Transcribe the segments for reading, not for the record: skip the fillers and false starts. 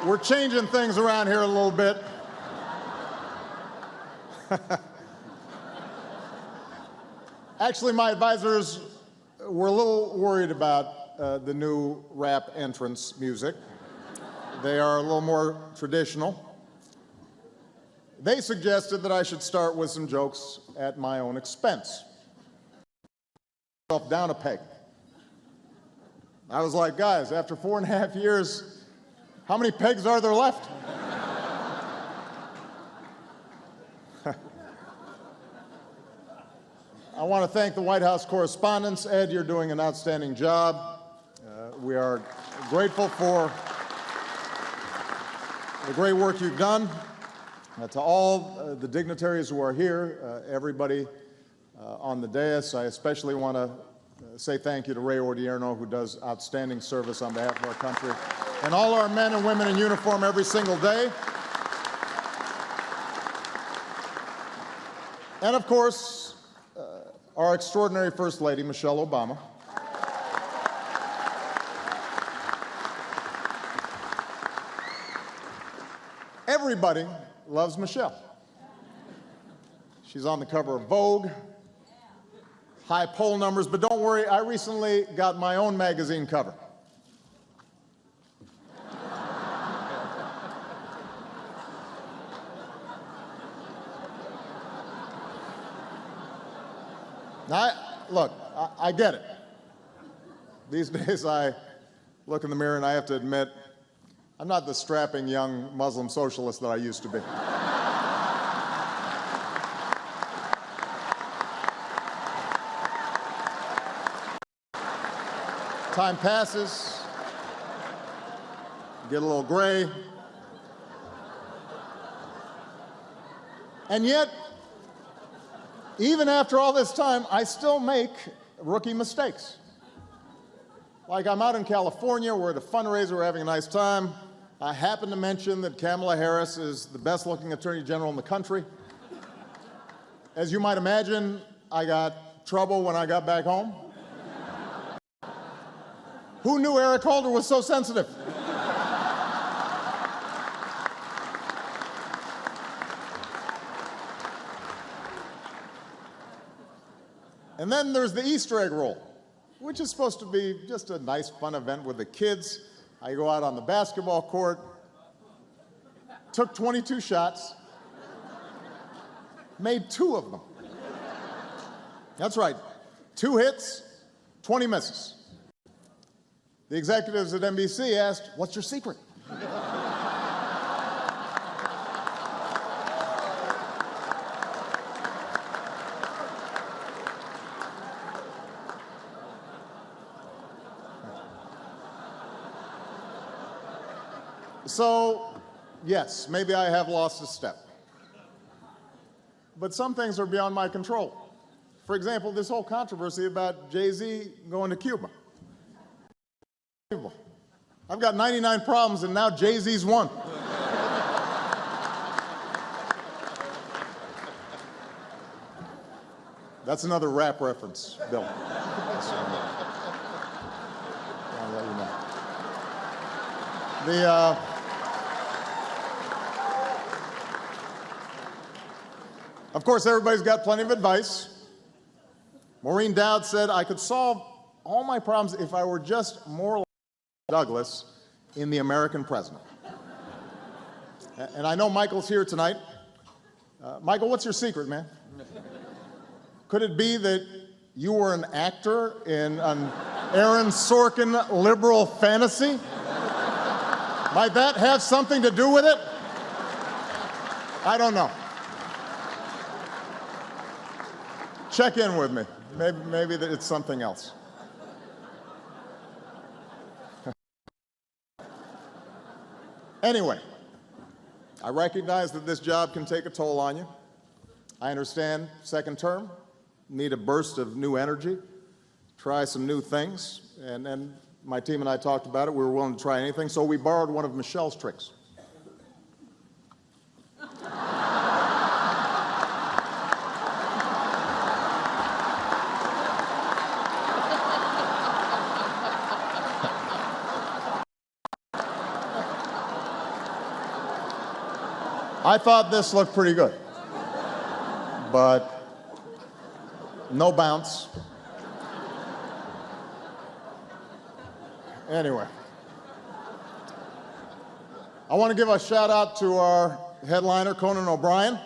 We're changing things around here a little bit. Actually, my advisors were a little worried about the new rap entrance music. They are a little more traditional. They suggested that I should start with some jokes at my own expense. Down a peg. I was like, guys, after 4.5 years, how many pegs are there left? I want to thank the White House Correspondents. Ed, you're doing an outstanding job. We are grateful for the great work you've done. To all the dignitaries who are here, everybody on the dais, I especially want to say thank you to Ray Odierno, who does outstanding service on behalf of our country, and all our men and women in uniform every single day. And of course, our extraordinary First Lady, Michelle Obama. Everybody loves Michelle. She's on the cover of Vogue, high poll numbers, but don't worry, I recently got my own magazine cover. Now, look, I get it. These days I look in the mirror and I have to admit, I'm not the strapping young Muslim socialist that I used to be. Time passes, get a little gray, and yet, even after all this time, I still make rookie mistakes. Like I'm out in California, we're at a fundraiser, we're having a nice time. I happen to mention that Kamala Harris is the best-looking Attorney General in the country. As you might imagine, I got trouble when I got back home. Who knew Eric Holder was so sensitive? And then there's the Easter egg roll, which is supposed to be just a nice, fun event with the kids. I go out on the basketball court, took 22 shots, made 2 of them. That's right, 2 hits, 20 misses. The executives at NBC asked, "What's your secret?" So, yes, maybe I have lost a step. But some things are beyond my control. For example, this whole controversy about Jay-Z going to Cuba. I've got 99 problems, and now Jay-Z's one. That's another rap reference, Bill. I'll let you know. Of course, everybody's got plenty of advice. Maureen Dowd said, I could solve all my problems if I were just more like Douglas in The American President. And I know Michael's here tonight. Michael, what's your secret, man? Could it be that you were an actor in an Aaron Sorkin liberal fantasy? Might that have something to do with it? I don't know. Check in with me. Maybe that it's something else. Anyway, I recognize that this job can take a toll on you. I understand second term, need a burst of new energy, try some new things, and my team and I talked about it. We were willing to try anything, so we borrowed one of Michelle's tricks. I thought this looked pretty good, but no bounce. Anyway, I want to give a shout out to our headliner, Conan O'Brien.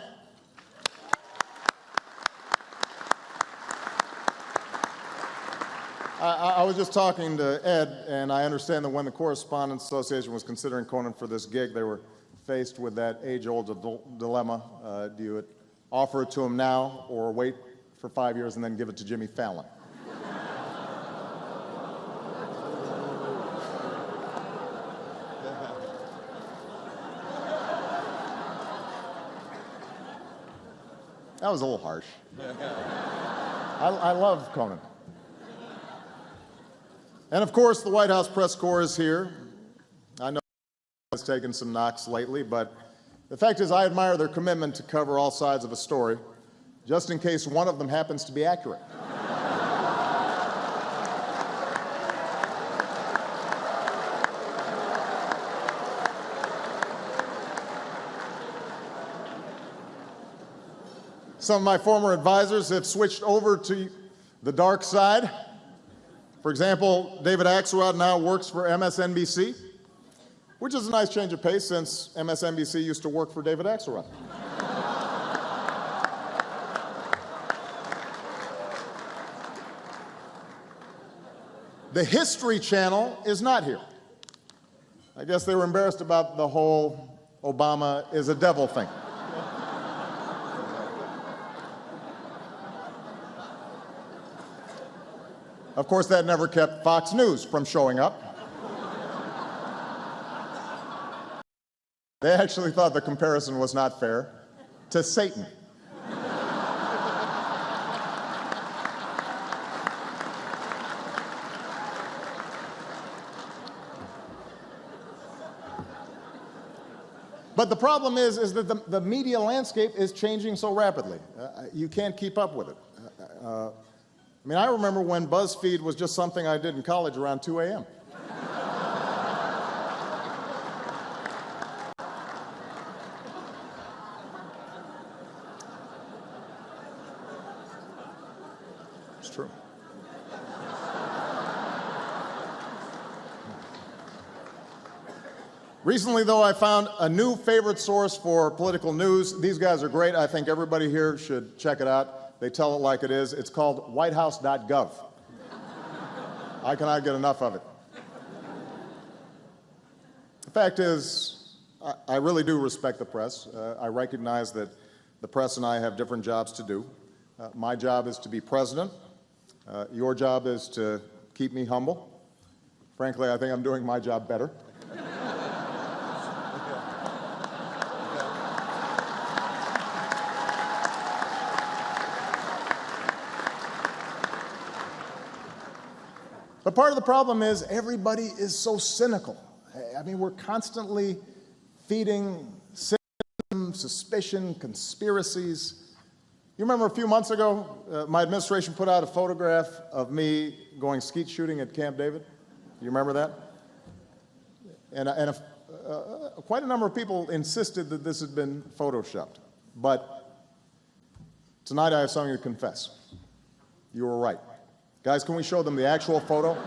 I was just talking to Ed, and I understand that when the Correspondents Association was considering Conan for this gig, they were faced with that age-old dilemma. Do you offer it to him now or wait for 5 years and then give it to Jimmy Fallon? That was a little harsh. I love Conan. And of course, the White House press corps is here. I know it's taken some knocks lately, but the fact is I admire their commitment to cover all sides of a story, just in case one of them happens to be accurate. Some of my former advisors have switched over to the dark side. For example, David Axelrod now works for MSNBC, which is a nice change of pace since MSNBC used to work for David Axelrod. The History Channel is not here. I guess they were embarrassed about the whole Obama is a devil thing. Of course, that never kept Fox News from showing up. They actually thought the comparison was not fair to Satan. But the problem is that the media landscape is changing so rapidly. You can't keep up with it. I mean, I remember when BuzzFeed was just something I did in college around 2 a.m. It's true. Recently, though, I found a new favorite source for political news. These guys are great. I think everybody here should check it out. They tell it like it is. It's called whitehouse.gov. I cannot get enough of it. The fact is, I really do respect the press. I recognize that the press and I have different jobs to do. My job is to be president. Your job is to keep me humble. Frankly, I think I'm doing my job better. But part of the problem is everybody is so cynical. I mean, we're constantly feeding cynicism, suspicion, conspiracies. You remember a few months ago, my administration put out a photograph of me going skeet shooting at Camp David? You remember that? And quite a number of people insisted that this had been photoshopped. But tonight I have something to confess. You were right. Guys, can we show them the actual photo?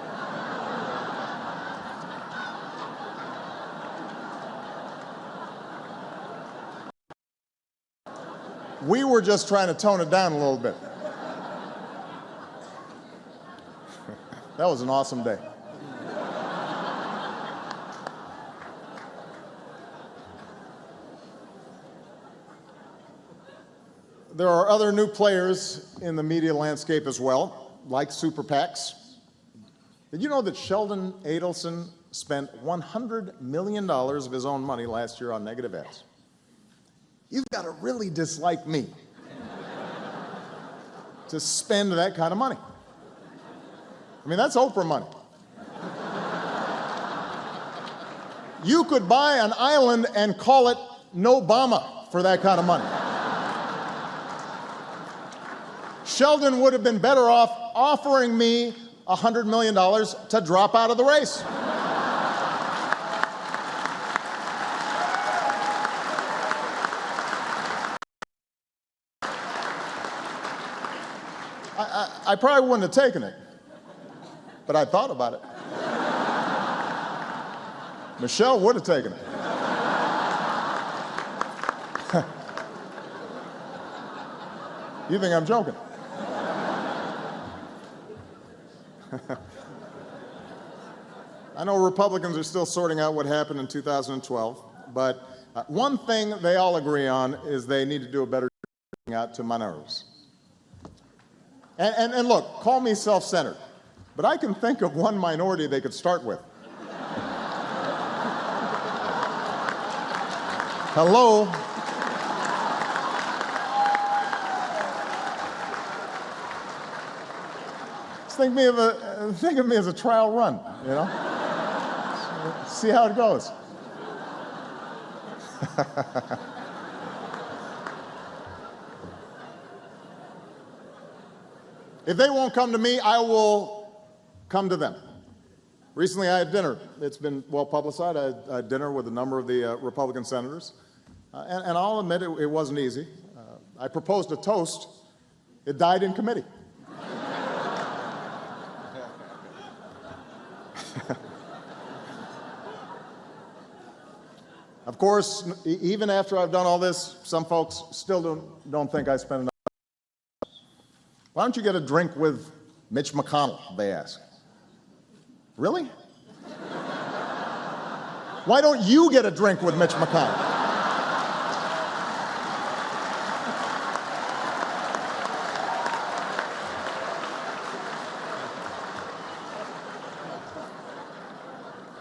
We were just trying to tone it down a little bit. That was an awesome day. There are other new players in the media landscape as well, like super PACs. Did you know that Sheldon Adelson spent $100 million of his own money last year on negative ads? You've got to really dislike me to spend that kind of money. I mean, that's Oprah money. You could buy an island and call it Nobama for that kind of money. Sheldon would have been better off offering me $100 million to drop out of the race. I probably wouldn't have taken it, but I thought about it. Michele would have taken it. You think I'm joking? I know Republicans are still sorting out what happened in 2012, but one thing they all agree on is they need to do a better job out to minorities. And look, call me self-centered, but I can think of one minority they could start with. Hello? Just think of me as a trial run, you know? See how it goes. If they won't come to me, I will come to them. Recently, I had dinner. It's been well publicized. I had dinner with a number of the Republican senators. And I'll admit it wasn't easy. I proposed a toast. It died in committee. Of course, even after I've done all this, some folks still don't think I spent enough time. Why don't you get a drink with Mitch McConnell, they ask. Really? Why don't you get a drink with Mitch McConnell?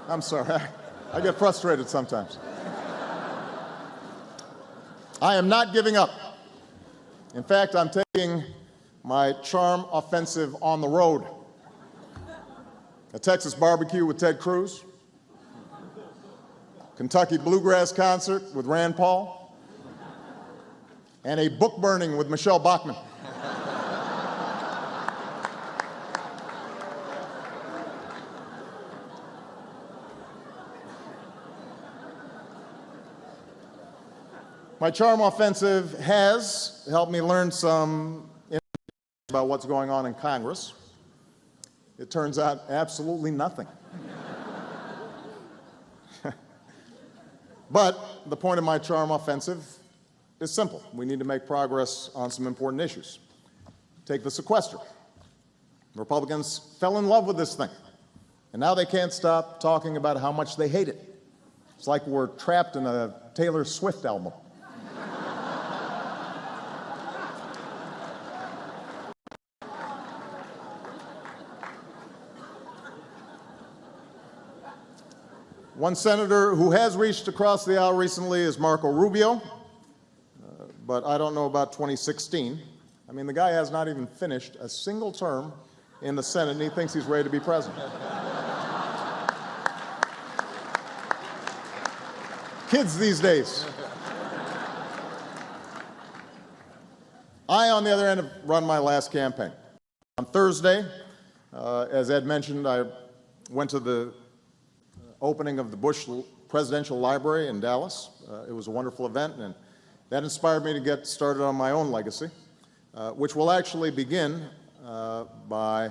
I'm sorry, I get frustrated sometimes. I am not giving up. In fact, I'm taking my charm offensive on the road. A Texas barbecue with Ted Cruz, Kentucky bluegrass concert with Rand Paul, and a book burning with Michele Bachmann. My charm offensive has helped me learn some information about what's going on in Congress. It turns out absolutely nothing. But the point of my charm offensive is simple. We need to make progress on some important issues. Take the sequester. Republicans fell in love with this thing, and now they can't stop talking about how much they hate it. It's like we're trapped in a Taylor Swift album. One senator who has reached across the aisle recently is Marco Rubio, but I don't know about 2016. I mean, the guy has not even finished a single term in the Senate, and he thinks he's ready to be president. Kids these days. I, on the other hand, have run my last campaign. On Thursday, as Ed mentioned, I went to the opening of the Bush Presidential Library in Dallas. It was a wonderful event, and that inspired me to get started on my own legacy, which will actually begin by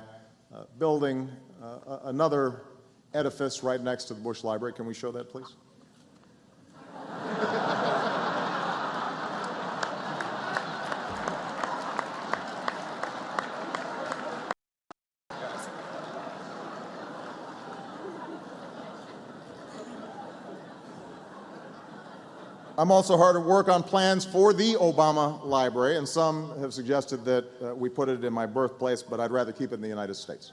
building another edifice right next to the Bush Library. Can we show that, please? I'm also hard at work on plans for the Obama Library, and some have suggested that we put it in my birthplace, but I'd rather keep it in the United States.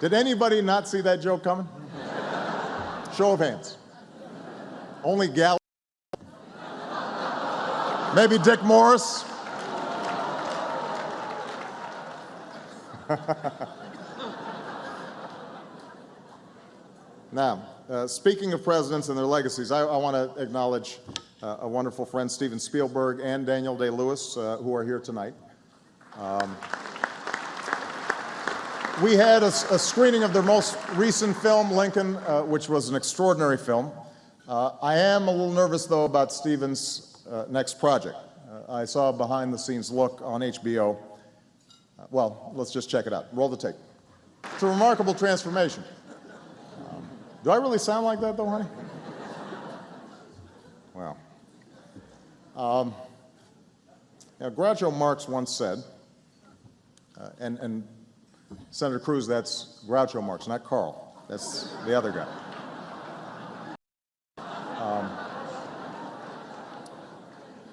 Did anybody not see that joke coming? Show of hands. Only Gal. Maybe Dick Morris. Now, speaking of presidents and their legacies, I want to acknowledge a wonderful friend, Steven Spielberg, and Daniel Day-Lewis, who are here tonight. We had a screening of their most recent film, Lincoln, which was an extraordinary film. I am a little nervous, though, about Stephen's next project. I saw a behind-the-scenes look on HBO. Well, let's just check it out. Roll the tape. It's a remarkable transformation. Do I really sound like that, though, honey? Well. Groucho Marx once said, and Senator Cruz, that's Groucho Marx, not Carl. That's the other guy.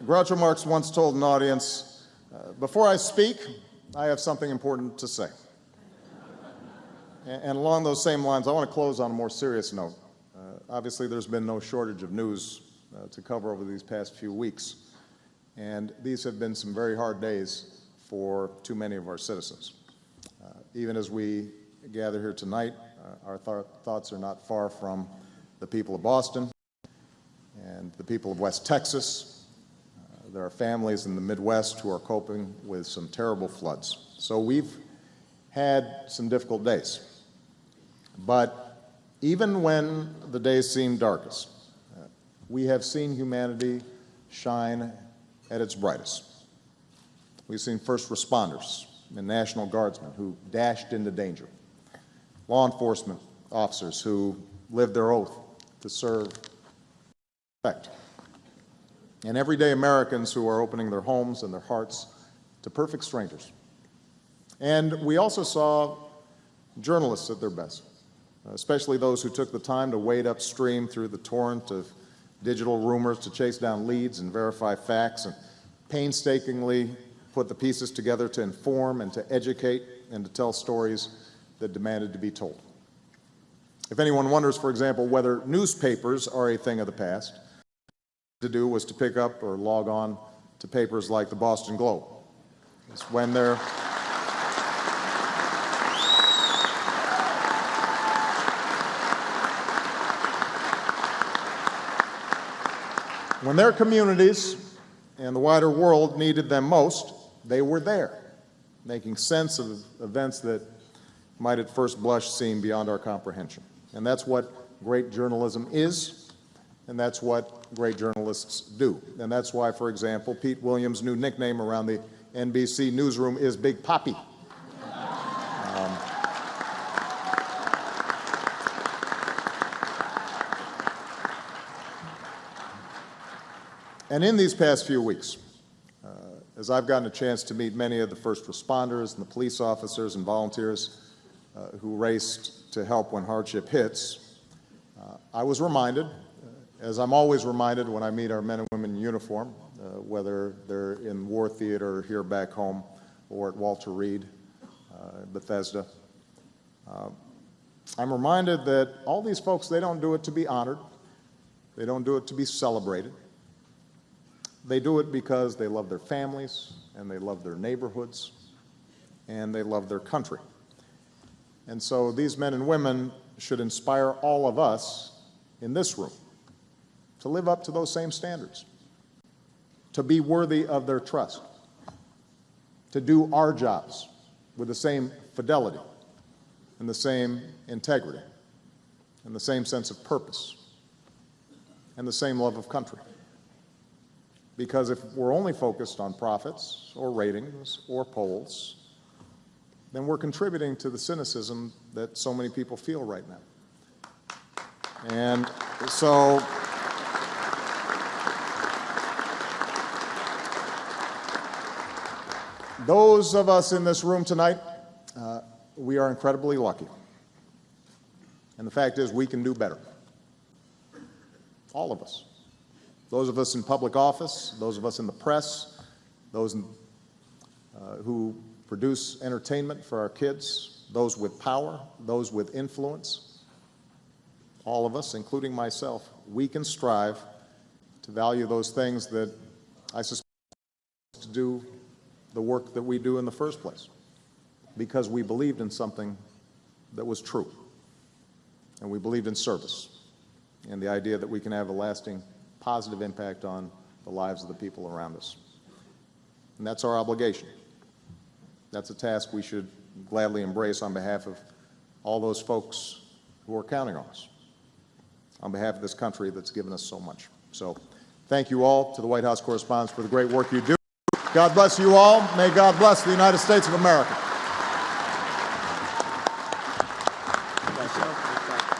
Groucho Marx once told an audience, before I speak, I have something important to say. And along those same lines, I want to close on a more serious note. Obviously, there's been no shortage of news to cover over these past few weeks. And these have been some very hard days for too many of our citizens. Even as we gather here tonight, our thoughts are not far from the people of Boston and the people of West Texas. There are families in the Midwest who are coping with some terrible floods. So we've had some difficult days. But even when the days seem darkest, we have seen humanity shine at its brightest. We've seen first responders and National Guardsmen who dashed into danger, law enforcement officers who lived their oath to serve and protect, and everyday Americans who are opening their homes and their hearts to perfect strangers. And we also saw journalists at their best, especially those who took the time to wade upstream through the torrent of digital rumors to chase down leads and verify facts and painstakingly put the pieces together to inform and to educate and to tell stories that demanded to be told. If anyone wonders, for example, whether newspapers are a thing of the past, to do was to pick up or log on to papers like the Boston Globe. It's when they're when their communities and the wider world needed them most, they were there, making sense of events that might at first blush seem beyond our comprehension. And that's what great journalism is, and that's what great journalists do. And that's why, for example, Pete Williams' new nickname around the NBC newsroom is Big Papi. And in these past few weeks, as I've gotten a chance to meet many of the first responders and the police officers and volunteers who raced to help when hardship hits, I was reminded, as I'm always reminded when I meet our men and women in uniform, whether they're in war theater or here back home or at Walter Reed, Bethesda, I'm reminded that all these folks, they don't do it to be honored. They don't do it to be celebrated. They do it because they love their families, and they love their neighborhoods, and they love their country. And so these men and women should inspire all of us in this room to live up to those same standards, to be worthy of their trust, to do our jobs with the same fidelity and the same integrity and the same sense of purpose and the same love of country. Because if we're only focused on profits or ratings or polls, then we're contributing to the cynicism that so many people feel right now. And so those of us in this room tonight, we are incredibly lucky. And the fact is, we can do better. All of us. Those of us in public office, those of us in the press, those who produce entertainment for our kids, those with power, those with influence, all of us, including myself, we can strive to value those things that I suspect to do the work that we do in the first place, because we believed in something that was true, and we believed in service, and the idea that we can have a lasting positive impact on the lives of the people around us. And that's our obligation. That's a task we should gladly embrace on behalf of all those folks who are counting on us. on behalf of this country that's given us so much. So thank you all to the White House Correspondents for the great work you do. God bless you all. May God bless the United States of America. Thank you.